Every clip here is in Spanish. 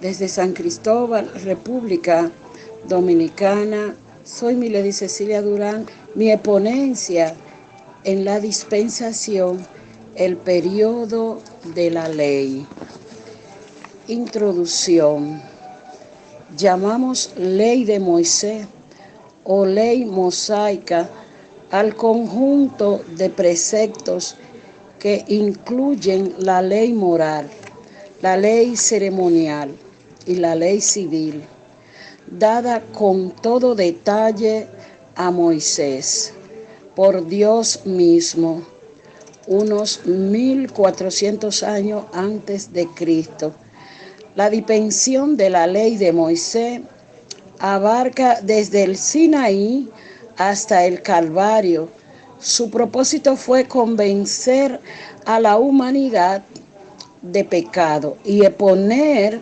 Desde San Cristóbal, República Dominicana, soy Milady Cecilia Durán. Mi exponencia en la dispensación, el periodo de la ley. Introducción. Llamamos ley de Moisés o ley mosaica al conjunto de preceptos que incluyen la ley moral, la ley ceremonial y la ley civil, dada con todo detalle a Moisés por Dios mismo, unos 1400 años antes de Cristo. La dispensación de la ley de Moisés abarca desde el Sinaí hasta el Calvario. Su propósito fue convencer a la humanidad de pecado y exponer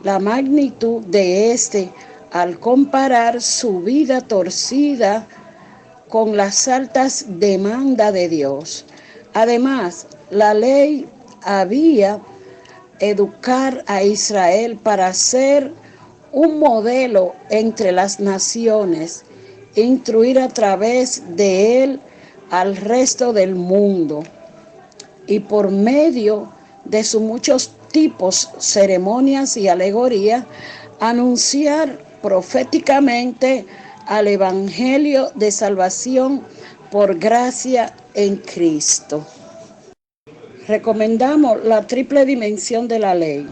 la magnitud de este al comparar su vida torcida con las altas demandas de Dios. Además, la ley había educar a Israel para ser un modelo entre las naciones, instruir a través de él al resto del mundo y por medio de sus muchos tipos, ceremonias y alegorías, anunciar proféticamente al evangelio de salvación por gracia en Cristo. Recomendamos la triple dimensión de la ley.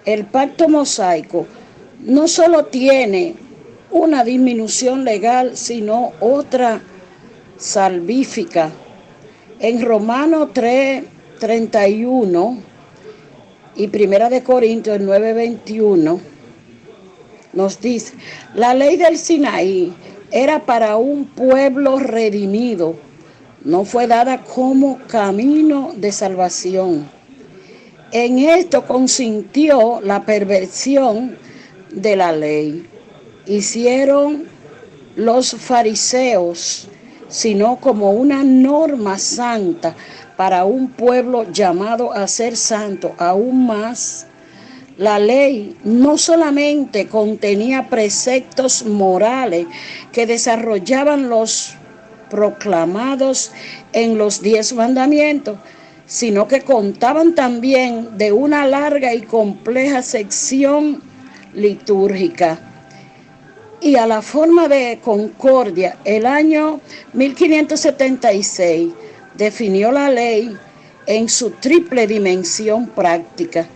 El pacto mosaico no solo tiene una disminución legal, sino otra salvífica. En Romanos 3:31 y Primera de Corintios 9:21 nos dice: la ley del Sinaí era para un pueblo redimido, no fue dada como camino de salvación. En esto consintió la perversión de la ley. Hicieron los fariseos, sino como una norma santa para un pueblo llamado a ser santo. Aún más, la ley no solamente contenía preceptos morales que desarrollaban los proclamados en los 10 mandamientos, sino que contaban también de una larga y compleja sección litúrgica. Y a la forma de concordia, el año 1576 definió la ley en su triple dimensión práctica.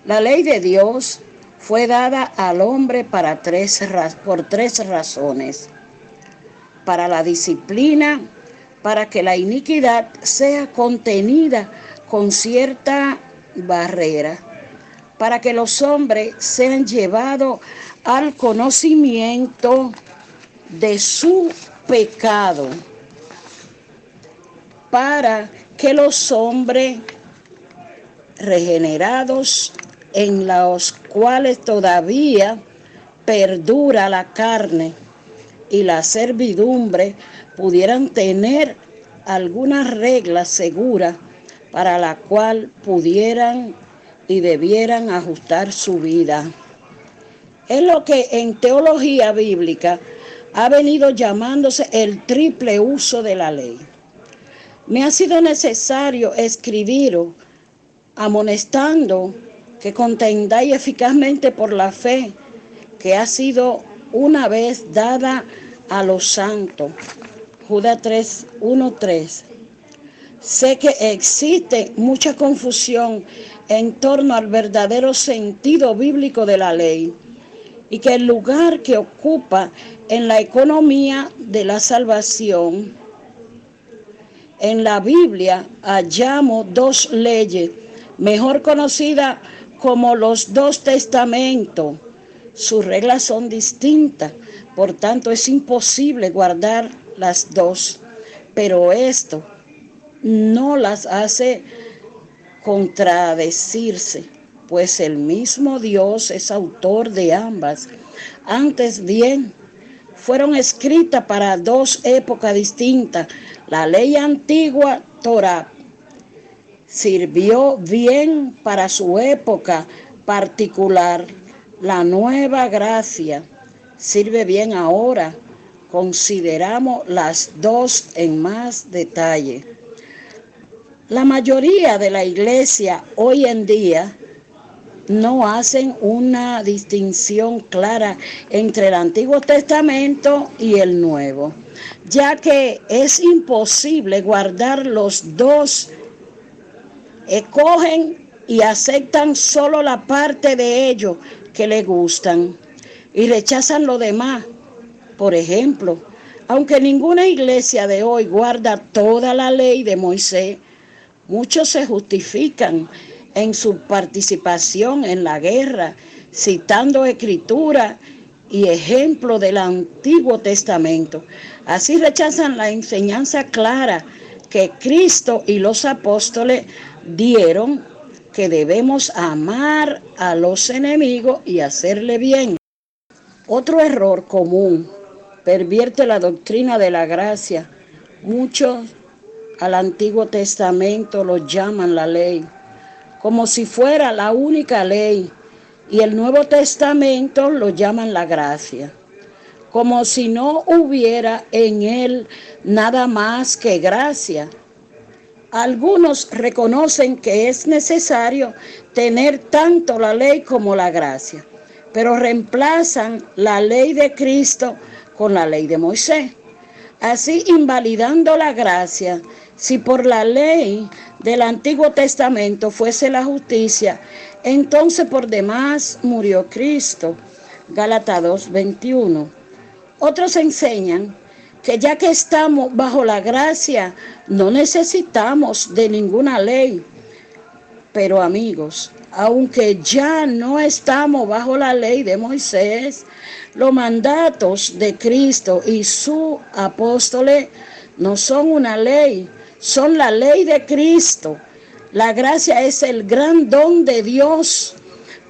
La ley de Dios fue dada al hombre por tres razones: para la disciplina, para que la iniquidad sea contenida con cierta barrera, para que los hombres sean llevados al conocimiento de su pecado, para que los hombres regenerados, en los cuales todavía perdura la carne y la servidumbre, pudieran tener alguna regla segura para la cual pudieran y debieran ajustar su vida. Es lo que en teología bíblica ha venido llamándose el triple uso de la ley. Me ha sido necesario escribiros amonestando que contendáis eficazmente por la fe que ha sido una vez dada a los santos. Judas 1:3. Sé que existe mucha confusión en torno al verdadero sentido bíblico de la ley y que el lugar que ocupa en la economía de la salvación. En la Biblia hallamos dos leyes, mejor conocidas como los dos testamentos. Sus reglas son distintas, por tanto es imposible guardar las dos, pero esto no las hace contradecirse, pues el mismo Dios es autor de ambas. Antes bien, fueron escritas para dos épocas distintas. La ley antigua, Torá, sirvió bien para su época particular, la nueva gracia sirve bien ahora. Consideramos las dos en más detalle. La mayoría de la iglesia hoy en día no hacen una distinción clara entre el Antiguo Testamento y el Nuevo, ya que es imposible guardar los dos. Escogen y aceptan solo la parte de ellos que les gustan y rechazan lo demás. Por ejemplo, aunque ninguna iglesia de hoy guarda toda la ley de Moisés, muchos se justifican en su participación en la guerra, citando escritura y ejemplo del Antiguo Testamento. Así rechazan la enseñanza clara que Cristo y los apóstoles dieron, que debemos amar a los enemigos y hacerle bien. Otro error común pervierte la doctrina de la gracia. Muchos al Antiguo Testamento lo llaman la ley, como si fuera la única ley, y el Nuevo Testamento lo llaman la gracia, como si no hubiera en él nada más que gracia. Algunos reconocen que es necesario tener tanto la ley como la gracia, pero reemplazan la ley de Cristo con la ley de Moisés, así invalidando la gracia. Si por la ley del Antiguo Testamento fuese la justicia, entonces por demás murió Cristo. Gálatas 2:21. Otros enseñan que ya que estamos bajo la gracia, no necesitamos de ninguna ley. Pero amigos, aunque ya no estamos bajo la ley de Moisés, los mandatos de Cristo y sus apóstoles no son una ley, son la ley de Cristo. La gracia es el gran don de Dios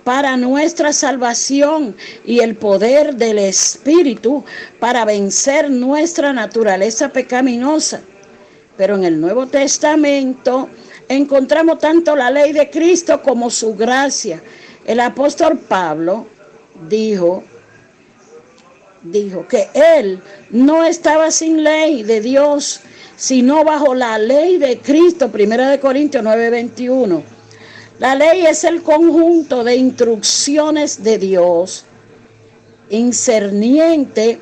para nuestra salvación y el poder del Espíritu para vencer nuestra naturaleza pecaminosa. Pero en el Nuevo Testamento encontramos tanto la ley de Cristo como su gracia. El apóstol Pablo dijo que él no estaba sin ley de Dios, sino bajo la ley de Cristo. 1 Corintios 9:21. La ley es el conjunto de instrucciones de Dios incerniente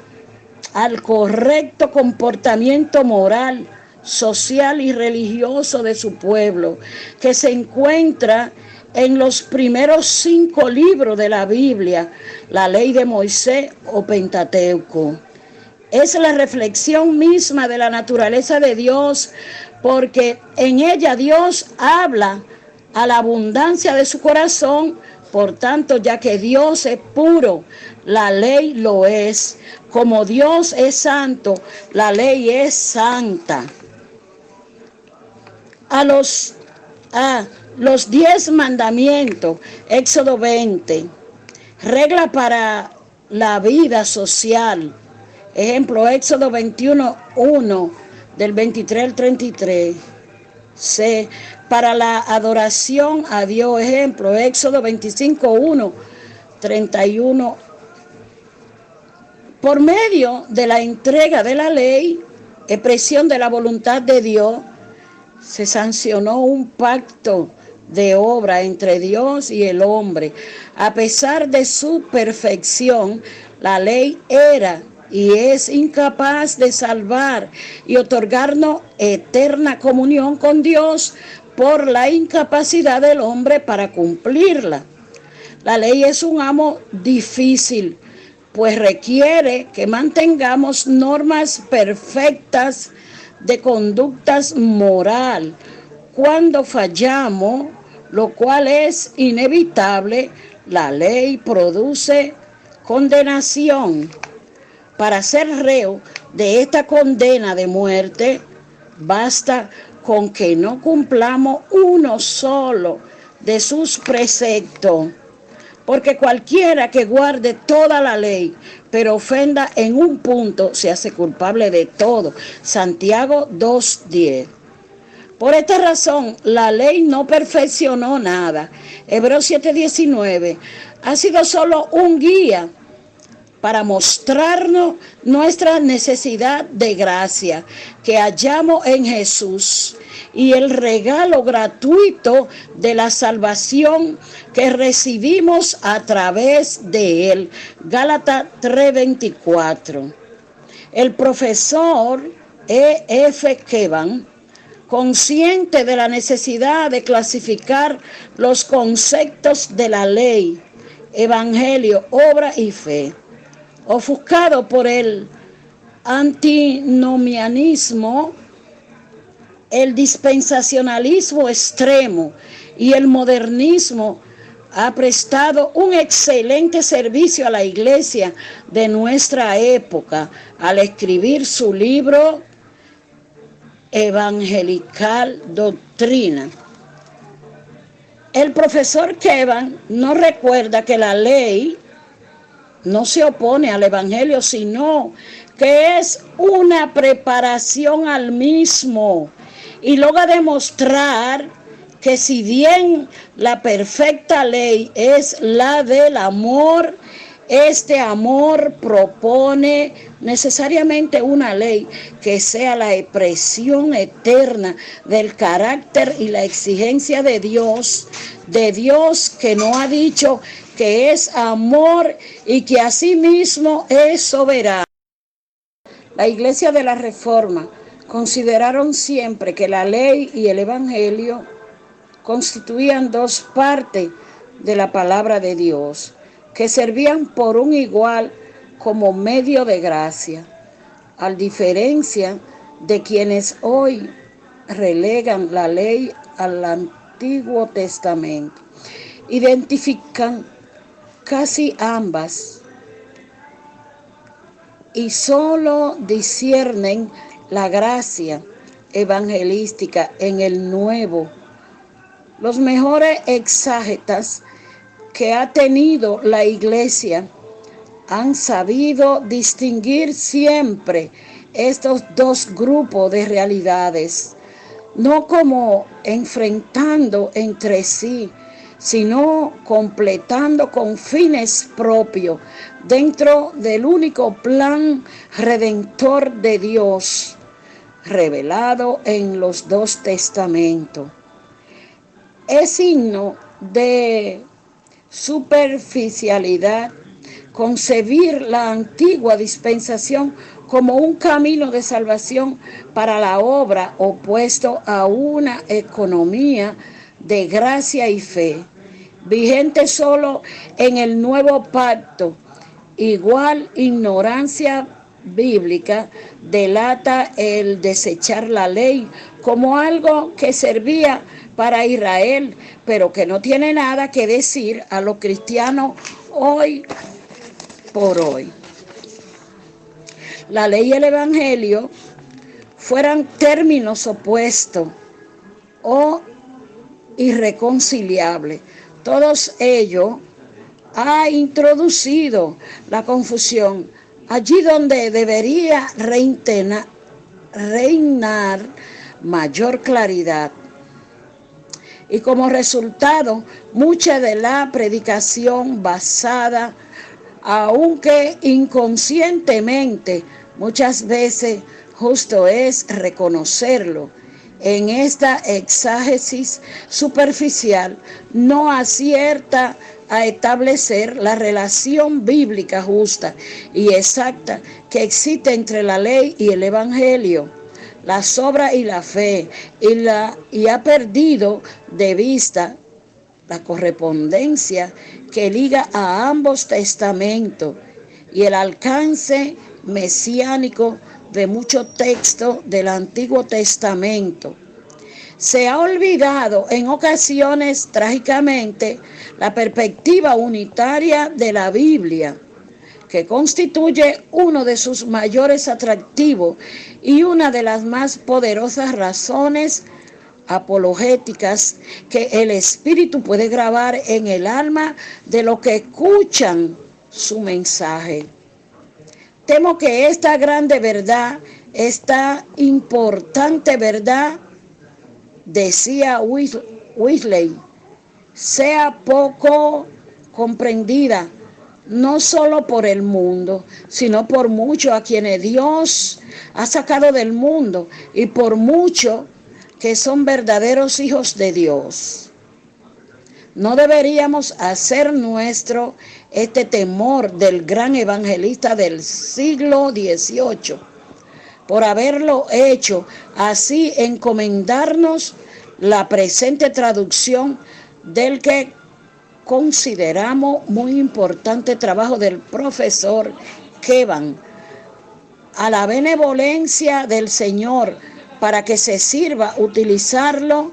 al correcto comportamiento moral, social y religioso de su pueblo, que se encuentra en los primeros 5 libros de la Biblia, la ley de Moisés o Pentateuco. Es la reflexión misma de la naturaleza de Dios, porque en ella Dios habla a la abundancia de su corazón. Por tanto, ya que Dios es puro, la ley lo es. Como Dios es santo, la ley es santa. Los 10 mandamientos, Éxodo 20, regla para la vida social. Ejemplo, Éxodo 21:1, del 23 al 33. C, para la adoración a Dios. Ejemplo, Éxodo 25:1, 31. Por medio de la entrega de la ley, expresión de la voluntad de Dios, se sancionó un pacto de obra entre Dios y el hombre. A pesar de su perfección, la ley era y es incapaz de salvar y otorgarnos eterna comunión con Dios por la incapacidad del hombre para cumplirla. La ley es un amo difícil, pues requiere que mantengamos normas perfectas de conductas moral. Cuando fallamos, lo cual es inevitable, la ley produce condenación. Para ser reo de esta condena de muerte, basta con que no cumplamos uno solo de sus preceptos. Porque cualquiera que guarde toda la ley, pero ofenda en un punto, se hace culpable de todo. Santiago 2:10. Por esta razón, la ley no perfeccionó nada. Hebreos 7:19 ha sido solo un guía para mostrarnos nuestra necesidad de gracia que hallamos en Jesús y el regalo gratuito de la salvación que recibimos a través de él. Gálatas 3:24. El profesor E.F. Kevan, consciente de la necesidad de clasificar los conceptos de la ley, evangelio, obra y fe, ofuscado por el antinomianismo, el dispensacionalismo extremo y el modernismo, ha prestado un excelente servicio a la iglesia de nuestra época al escribir su libro Evangelical Doctrina. El profesor Kevan nos recuerda que la ley no se opone al evangelio, sino que es una preparación al mismo, y logra demostrar que si bien la perfecta ley es la del amor, este amor propone necesariamente una ley que sea la expresión eterna del carácter y la exigencia de Dios que no ha dicho que es amor y que asimismo es soberano. La Iglesia de la Reforma consideraron siempre que la ley y el evangelio constituían dos partes de la palabra de Dios, que servían por un igual como medio de gracia, a diferencia de quienes hoy relegan la ley al Antiguo Testamento. Identifican casi ambas y solo disciernen la gracia evangelística en el Nuevo. Los mejores exágetas que ha tenido la Iglesia han sabido distinguir siempre estos dos grupos de realidades, no como enfrentando entre sí, sino completando con fines propios dentro del único plan redentor de Dios, revelado en los dos testamentos. Es signo de superficialidad concebir la antigua dispensación como un camino de salvación para la obra opuesto a una economía de gracia y fe, vigente solo en el nuevo pacto. Igual ignorancia bíblica delata el desechar la ley como algo que servía para Israel, pero que no tiene nada que decir a los cristianos hoy por hoy. La ley y el evangelio fueran términos opuestos o irreconciliables. Todos ellos ha introducido la confusión allí donde debería reinar mayor claridad. Y como resultado, mucha de la predicación basada, aunque inconscientemente, muchas veces justo es reconocerlo, en esta exágesis superficial no acierta a establecer la relación bíblica justa y exacta que existe entre la ley y el evangelio, las obras y la fe, y ha perdido de vista la correspondencia que liga a ambos testamentos y el alcance mesiánico de muchos textos del Antiguo Testamento. Se ha olvidado en ocasiones trágicamente la perspectiva unitaria de la Biblia, que constituye uno de sus mayores atractivos y una de las más poderosas razones apologéticas que el Espíritu puede grabar en el alma de los que escuchan su mensaje. Temo que esta grande verdad, esta importante verdad, decía Wesley, sea poco comprendida, no solo por el mundo, sino por muchos a quienes Dios ha sacado del mundo y por muchos que son verdaderos hijos de Dios. No deberíamos hacer nuestro este temor del gran evangelista del siglo XVIII, por haberlo hecho así, encomendarnos la presente traducción del que consideramos muy importante trabajo del profesor Kevan, a la benevolencia del Señor, para que se sirva utilizarlo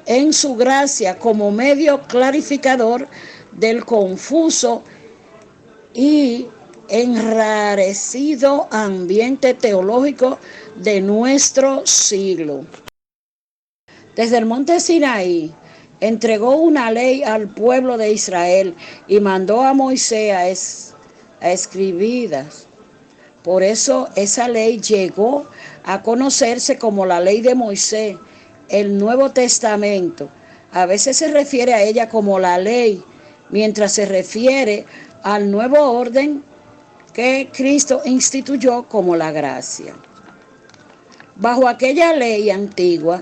en su gracia como medio clarificador del confuso y enrarecido ambiente teológico de nuestro siglo. Desde el monte Sinaí entregó una ley al pueblo de Israel y mandó a Moisés a escribirlas. Por eso esa ley llegó a conocerse como la ley de Moisés, el Nuevo Testamento. A veces se refiere a ella como la ley, mientras se refiere al nuevo orden que Cristo instituyó como la gracia. Bajo aquella ley antigua,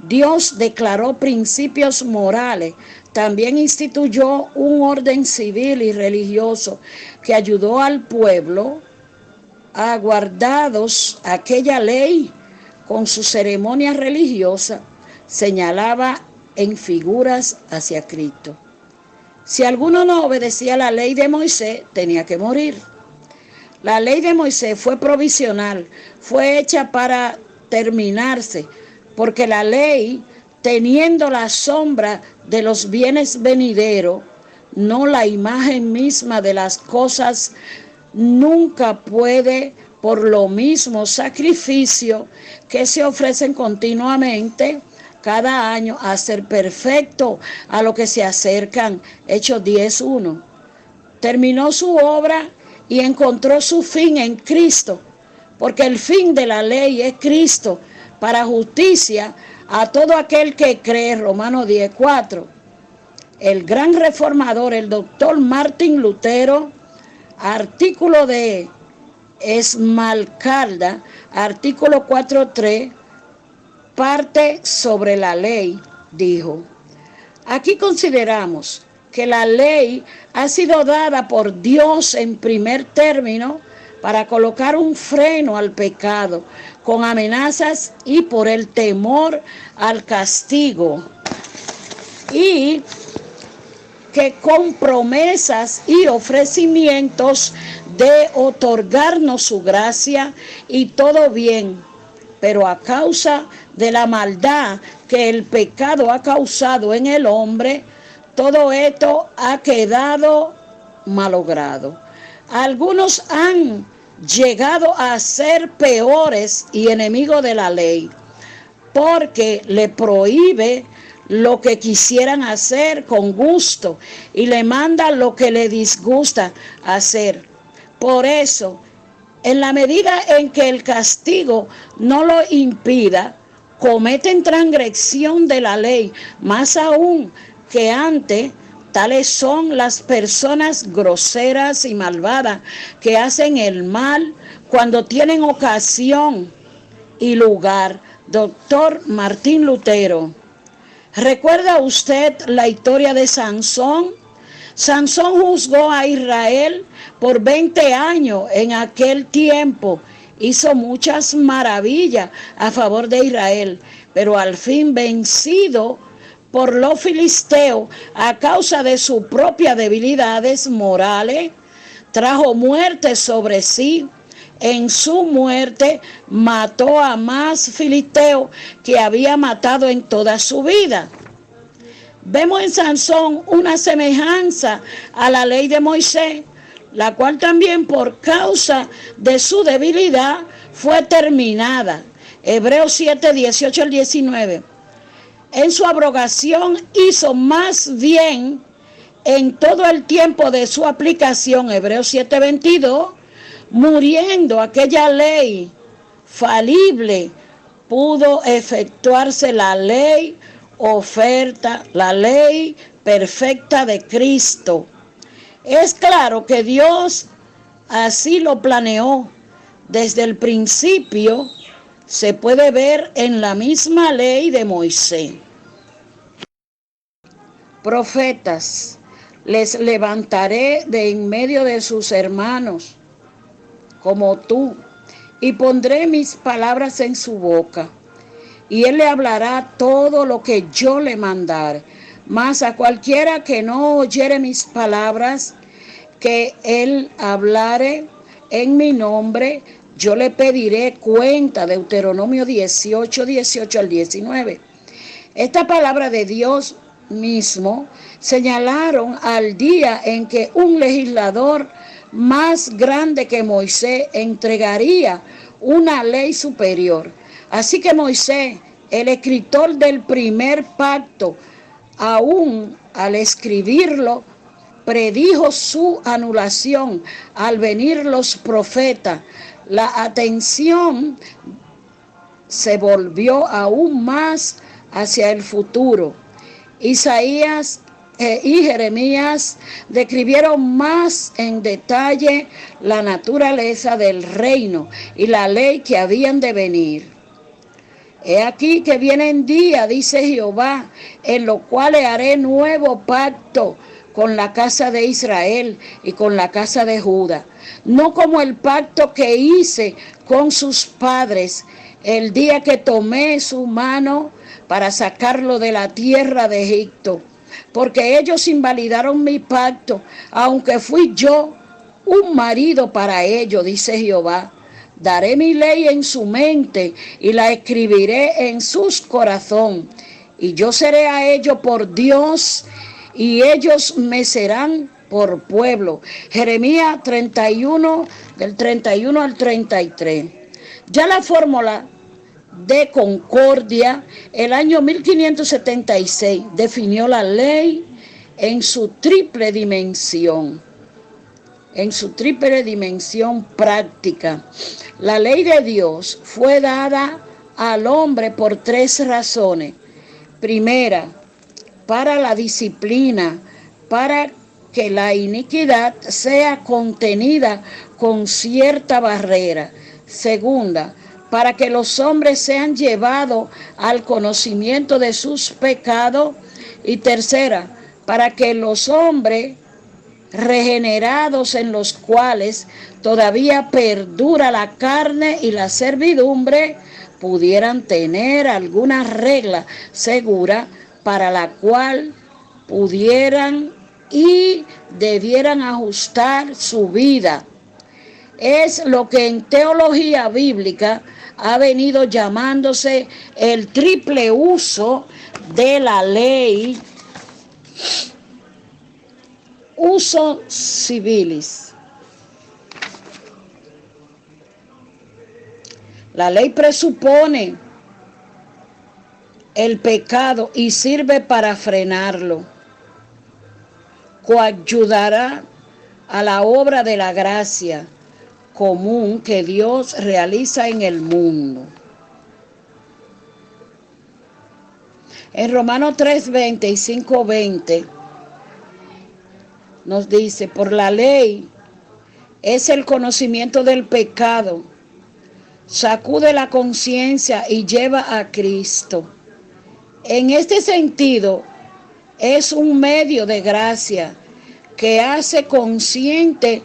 Dios declaró principios morales. También instituyó un orden civil y religioso que ayudó al pueblo a guardados aquella ley con su ceremonia religiosa, señalaba en figuras hacia Cristo. Si alguno no obedecía la ley de Moisés, tenía que morir. La ley de Moisés fue provisional, fue hecha para terminarse, porque la ley, teniendo la sombra de los bienes venideros, no la imagen misma de las cosas, nunca puede, por lo mismo sacrificio que se ofrecen continuamente cada año, hacer perfecto a lo que se acercan. Hechos 10:1. Terminó su obra y encontró su fin en Cristo, porque el fin de la ley es Cristo, para justicia a todo aquel que cree. Romanos 10:4. El gran reformador, el doctor Martín Lutero, artículo de Esmalcalda, artículo 4.3, parte sobre la ley, dijo: aquí consideramos que la ley ha sido dada por Dios en primer término para colocar un freno al pecado con amenazas y por el temor al castigo, y que con promesas y ofrecimientos de otorgarnos su gracia y todo bien, pero a causa de la maldad que el pecado ha causado en el hombre, todo esto ha quedado malogrado. Algunos han llegado a ser peores y enemigos de la ley, porque le prohíbe lo que quisieran hacer con gusto y le manda lo que le disgusta hacer. Por eso, en la medida en que el castigo no lo impida, cometen transgresión de la ley, más aún que antes. Tales son las personas groseras y malvadas que hacen el mal cuando tienen ocasión y lugar. Doctor Martín Lutero. ¿Recuerda usted la historia de Sansón? Sansón juzgó a Israel por 20 años en aquel tiempo. Hizo muchas maravillas a favor de Israel, pero al fin, vencido por los filisteos a causa de sus propias debilidades morales, trajo muerte sobre sí. En su muerte mató a más filisteos que había matado en toda su vida. Vemos en Sansón una semejanza a la ley de Moisés, la cual también por causa de su debilidad fue terminada. Hebreos 7, 18 al 19. En su abrogación hizo más bien en todo el tiempo de su aplicación, Hebreos 7, 22, muriendo aquella ley falible pudo efectuarse la ley oferta, la ley perfecta de Cristo. Es claro que Dios así lo planeó desde el principio. Se puede ver en la misma ley de Moisés. Profetas, les levantaré de en medio de sus hermanos, como tú, y pondré mis palabras en su boca, y él le hablará todo lo que yo le mandare. Mas a cualquiera que no oyere mis palabras, que él hablare en mi nombre, yo le pediré cuenta. Deuteronomio 18, 18 al 19. Esta palabra de Dios mismo señalaron al día en que un legislador más grande que Moisés entregaría una ley superior. Así que Moisés, el escritor del primer pacto, aún al escribirlo, predijo su anulación al venir los profetas. La atención se volvió aún más hacia el futuro. Isaías y Jeremías describieron más en detalle la naturaleza del reino y la ley que habían de venir. He aquí que vienen días, dice Jehová, en los cuales haré nuevo pacto con la casa de Israel y con la casa de Judá, no como el pacto que hice con sus padres el día que tomé su mano para sacarlo de la tierra de Egipto, porque ellos invalidaron mi pacto, aunque fui yo un marido para ellos, dice Jehová. Daré mi ley en su mente y la escribiré en sus corazón. Y yo seré a ellos por Dios y ellos me serán por pueblo. Jeremías 31, del 31 al 33. Ya la fórmula de concordia, el año 1576, definió la ley en su triple dimensión. En su triple dimensión práctica. La ley de Dios fue dada al hombre por tres razones. Primera, para la disciplina, para que la iniquidad sea contenida con cierta barrera. Segunda, para que los hombres sean llevados al conocimiento de sus pecados. Y tercera, para que los hombres regenerados, en los cuales todavía perdura la carne y la servidumbre, pudieran tener alguna regla segura para la cual pudieran y debieran ajustar su vida. Es lo que en teología bíblica ha venido llamándose el triple uso de la ley. Uso civilis. La ley presupone el pecado y sirve para frenarlo. Coayudará a la obra de la gracia común que Dios realiza en el mundo. En Romanos 3:20 y 5:20 nos dice, por la ley es el conocimiento del pecado, sacude la conciencia y lleva a Cristo. En este sentido, es un medio de gracia que hace consciente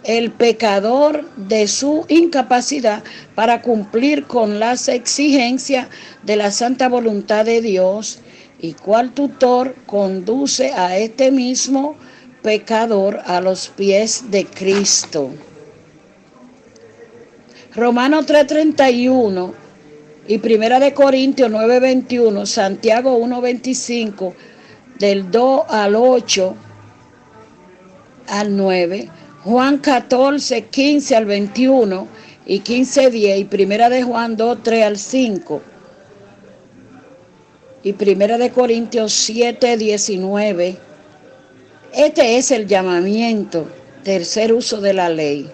el pecador de su incapacidad para cumplir con las exigencias de la santa voluntad de Dios, y cual tutor conduce a este mismo pecador a los pies de Cristo. Romanos 3:31 y Primera de Corintios 9:21, Santiago 1:25, del 2 al 8 al 9, Juan 14:15 al 21 y 15:10, y Primera de Juan 2:3 al 5, y Primera de Corintios 7:19. Este es el llamamiento, tercer uso de la ley.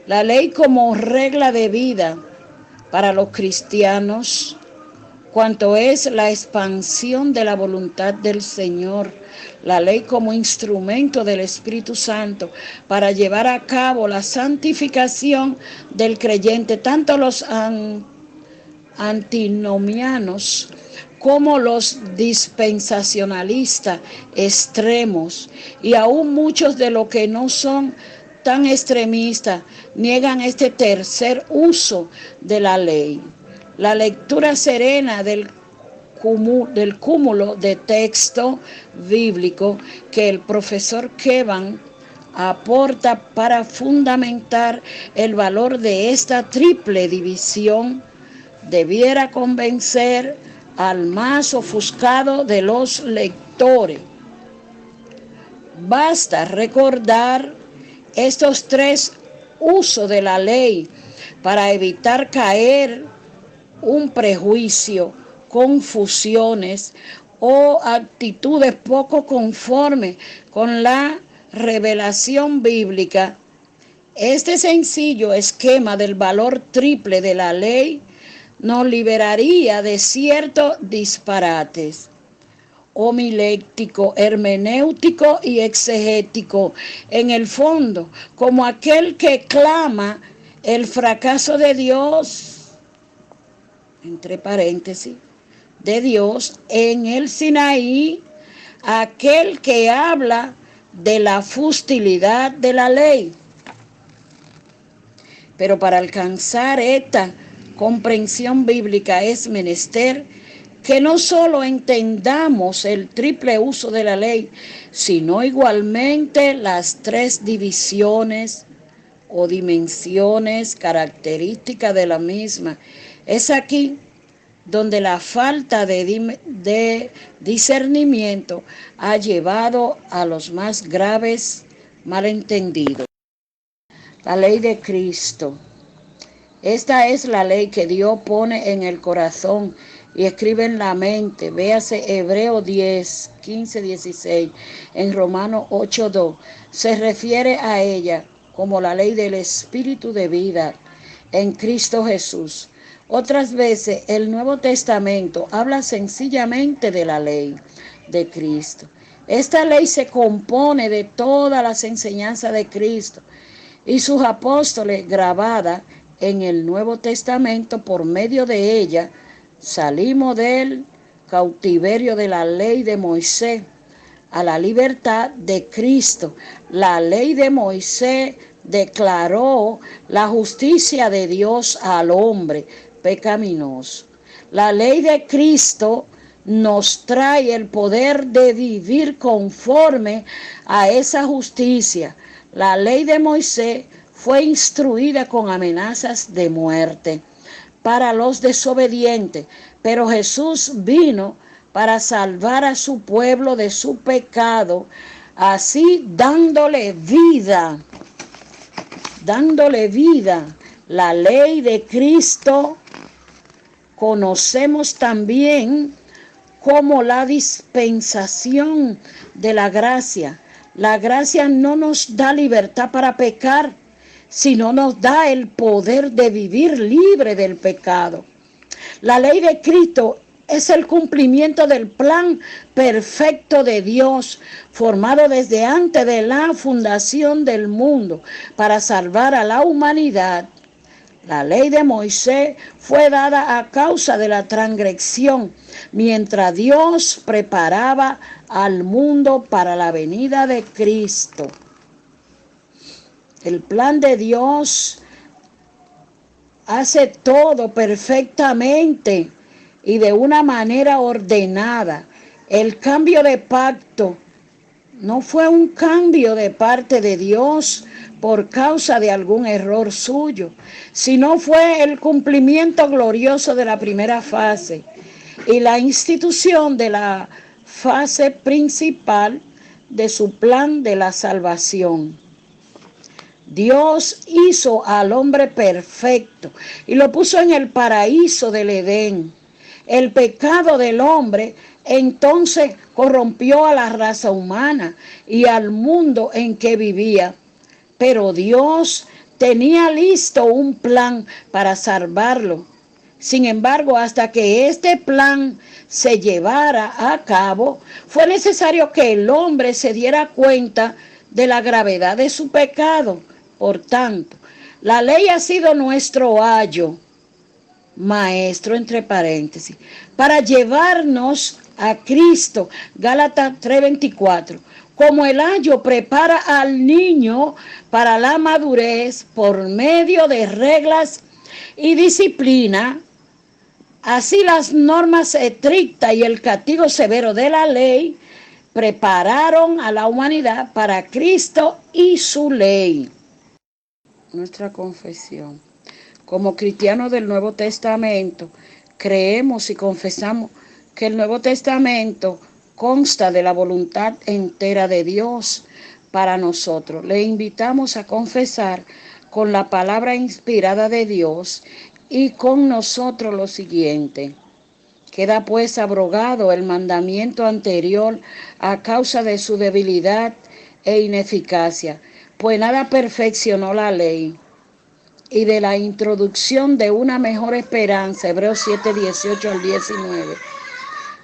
La ley como regla de vida para los cristianos, cuanto es la expansión de la voluntad del Señor, la ley como instrumento del Espíritu Santo para llevar a cabo la santificación del creyente, tanto los antinomianos como los dispensacionalistas extremos, y aún muchos de los que no son tan extremistas niegan este tercer uso de la ley. La lectura serena del cúmulo de texto bíblico que el profesor Kevan aporta para fundamentar el valor de esta triple división debiera convencer al más ofuscado de los lectores. Basta recordar estos tres usos de la ley para evitar caer un prejuicio, confusiones o actitudes poco conformes con la revelación bíblica. Este sencillo esquema del valor triple de la ley nos liberaría de ciertos disparates homilético, hermenéutico y exegético, en el fondo, como aquel que clama el fracaso de Dios, entre paréntesis, de Dios en el Sinaí, aquel que habla de la futilidad de la ley. Pero para alcanzar esta comprensión bíblica es menester que no solo entendamos el triple uso de la ley, sino igualmente las tres divisiones o dimensiones características de la misma. Es aquí donde la falta de discernimiento ha llevado a los más graves malentendidos. La ley de Cristo. Esta es la ley que Dios pone en el corazón y escribe en la mente. Véase Hebreos 10, 15, 16. En Romanos 8, 2. Se refiere a ella como la ley del Espíritu de vida en Cristo Jesús. Otras veces el Nuevo Testamento habla sencillamente de la ley de Cristo. Esta ley se compone de todas las enseñanzas de Cristo y sus apóstoles grabadas en el Nuevo Testamento. Por medio de ella salimos del cautiverio de la ley de Moisés a la libertad de Cristo. La ley de Moisés declaró la justicia de Dios al hombre pecaminoso. La ley de Cristo nos trae el poder de vivir conforme a esa justicia. La ley de Moisés fue instruida con amenazas de muerte para los desobedientes, pero Jesús vino para salvar a su pueblo de su pecado, así dándole vida. La ley de Cristo conocemos también como la dispensación de la gracia. La gracia no nos da libertad para pecar, sino nos da el poder de vivir libre del pecado. La ley de Cristo es el cumplimiento del plan perfecto de Dios, formado desde antes de la fundación del mundo, para salvar a la humanidad. La ley de Moisés fue dada a causa de la transgresión, mientras Dios preparaba al mundo para la venida de Cristo. El plan de Dios hace todo perfectamente y de una manera ordenada. El cambio de pacto no fue un cambio de parte de Dios por causa de algún error suyo, sino fue el cumplimiento glorioso de la primera fase y la institución de la fase principal de su plan de la salvación. Dios hizo al hombre perfecto y lo puso en el paraíso del Edén. El pecado del hombre entonces corrompió a la raza humana y al mundo en que vivía. Pero Dios tenía listo un plan para salvarlo. Sin embargo, hasta que este plan se llevara a cabo, fue necesario que el hombre se diera cuenta de la gravedad de su pecado. Por tanto, la ley ha sido nuestro ayo, maestro entre paréntesis, para llevarnos a Cristo. Gálatas 3:24. Como el ayo prepara al niño para la madurez por medio de reglas y disciplina, así las normas estrictas y el castigo severo de la ley prepararon a la humanidad para Cristo y su ley. Nuestra confesión. Como cristianos del Nuevo Testamento, creemos y confesamos que el Nuevo Testamento consta de la voluntad entera de Dios para nosotros. Le invitamos a confesar con la palabra inspirada de Dios y con nosotros lo siguiente. Queda pues abrogado el mandamiento anterior a causa de su debilidad e ineficacia, pues nada perfeccionó la ley. Y de la introducción de una mejor esperanza, Hebreos 7:18-19.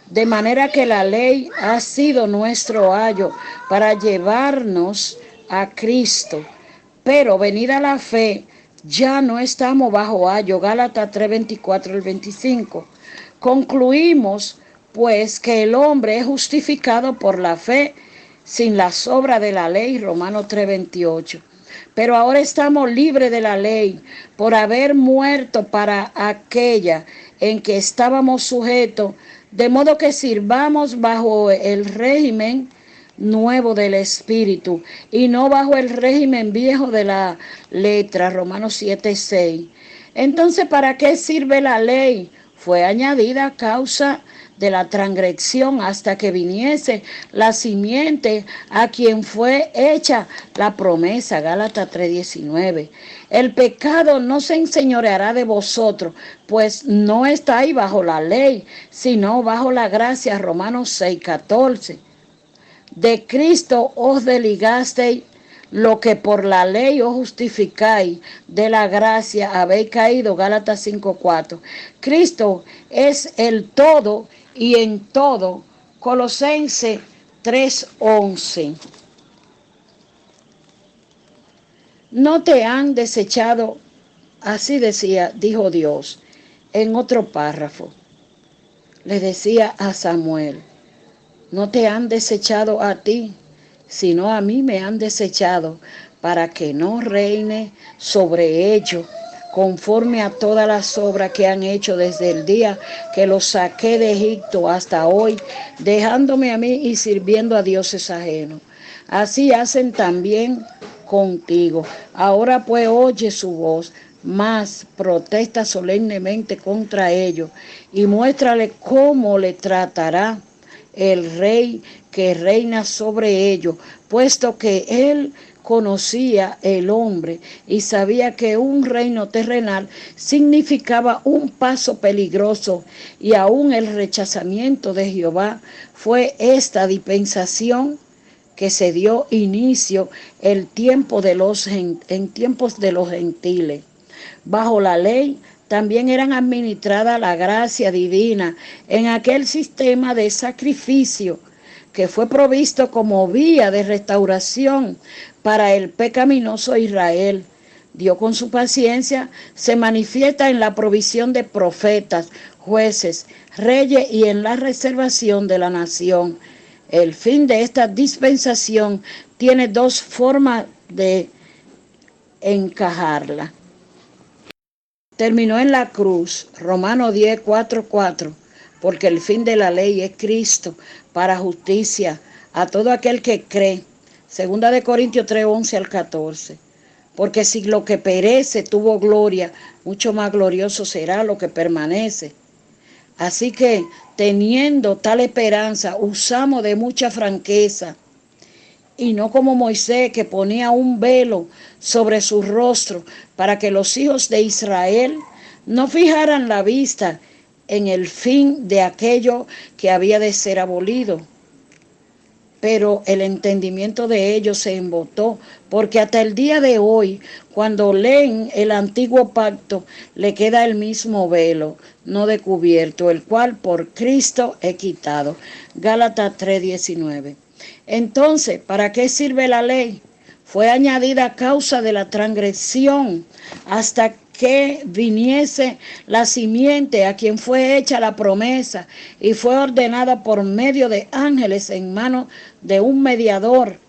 De manera que la ley ha sido nuestro ayo para llevarnos a Cristo. Pero venida la fe, ya no estamos bajo ayo. Gálatas 3:24-25. Concluimos, pues, que el hombre es justificado por la fe sin las obras de la ley. Romanos 3:28. Pero ahora estamos libres de la ley por haber muerto para aquella en que estábamos sujetos, de modo que sirvamos bajo el régimen nuevo del Espíritu y no bajo el régimen viejo de la letra. Romanos 7:6. Entonces, ¿para qué sirve la ley? Fue añadida a causa de la transgresión hasta que viniese la simiente a quien fue hecha la promesa. Gálatas 3:19. El pecado no se enseñoreará de vosotros, pues no estáis bajo la ley, sino bajo la gracia. Romanos 6:14. De Cristo os desligasteis, lo que por la ley os justificáis, de la gracia habéis caído. Gálatas 5:4. Cristo es el todo y en todo. Colosenses 3:11. No te han desechado, así dijo Dios en otro párrafo. Le decía a Samuel, no te han desechado a ti, sino a mí me han desechado, para que no reine sobre ellos, conforme a todas las obras que han hecho desde el día que los saqué de Egipto hasta hoy, dejándome a mí y sirviendo a dioses ajenos. Así hacen también contigo. Ahora pues oye su voz, mas protesta solemnemente contra ellos y muéstrale cómo le tratará el rey que reina sobre ellos, puesto que él conocía el hombre y sabía que un reino terrenal significaba un paso peligroso, y aún el rechazamiento de Jehová. Fue esta dispensación que se dio inicio en tiempos de los gentiles. Bajo la ley también eran administradas la gracia divina en aquel sistema de sacrificio que fue provisto como vía de restauración para el pecaminoso Israel. Dios con su paciencia se manifiesta en la provisión de profetas, jueces, reyes y en la reservación de la nación. El fin de esta dispensación tiene dos formas de encajarla. Terminó en la cruz, Romanos 10:4, porque el fin de la ley es Cristo para justicia a todo aquel que cree. 2 Corintios 3:11-14. Porque si lo que perece tuvo gloria, mucho más glorioso será lo que permanece. Así que, teniendo tal esperanza, usamos de mucha franqueza, y no como Moisés, que ponía un velo sobre su rostro para que los hijos de Israel no fijaran la vista en el fin de aquello que había de ser abolido. pero el entendimiento de ellos se embotó, porque hasta el día de hoy, cuando leen el antiguo pacto, le queda el mismo velo, no descubierto, el cual por Cristo he quitado. Gálatas 3:19. Entonces, ¿para qué sirve la ley? Fue añadida a causa de la transgresión, hasta que viniese la simiente a quien fue hecha la promesa y fue ordenada por medio de ángeles en manos de un mediador.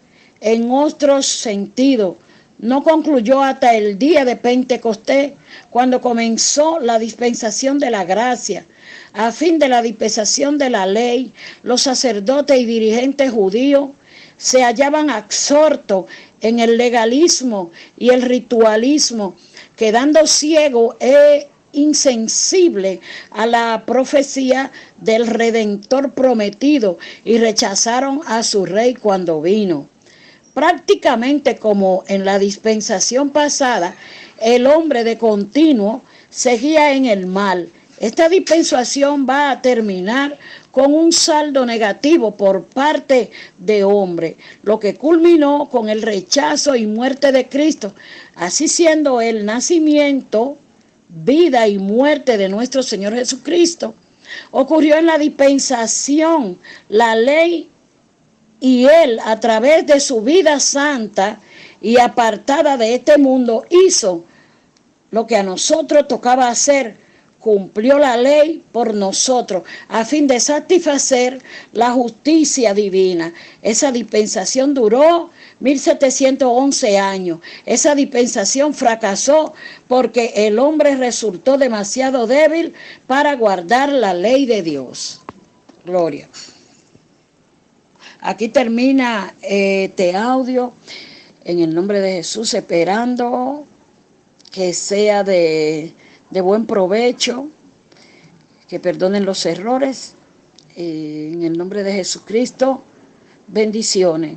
En otro sentido, no concluyó hasta el día de Pentecostés, cuando comenzó la dispensación de la gracia. A fin de la dispensación de la ley, los sacerdotes y dirigentes judíos se hallaban absortos en el legalismo y el ritualismo, quedando ciego e insensible a la profecía del Redentor prometido, y rechazaron a su rey cuando vino. Prácticamente como en la dispensación pasada, el hombre de continuo seguía en el mal. Esta dispensación va a terminar con un saldo negativo por parte de hombre, lo que culminó con el rechazo y muerte de Cristo, así siendo el nacimiento, vida y muerte de nuestro Señor Jesucristo. Ocurrió en la dispensación, la ley, y Él, a través de su vida santa y apartada de este mundo, hizo lo que a nosotros tocaba hacer. Cumplió la ley por nosotros a fin de satisfacer la justicia divina. Esa dispensación duró 1711 años. Esa dispensación fracasó porque el hombre resultó demasiado débil para guardar la ley de Dios. Gloria. Aquí termina este audio, en el nombre de Jesús, esperando que sea de buen provecho, que perdonen los errores. En el nombre de Jesucristo, bendiciones.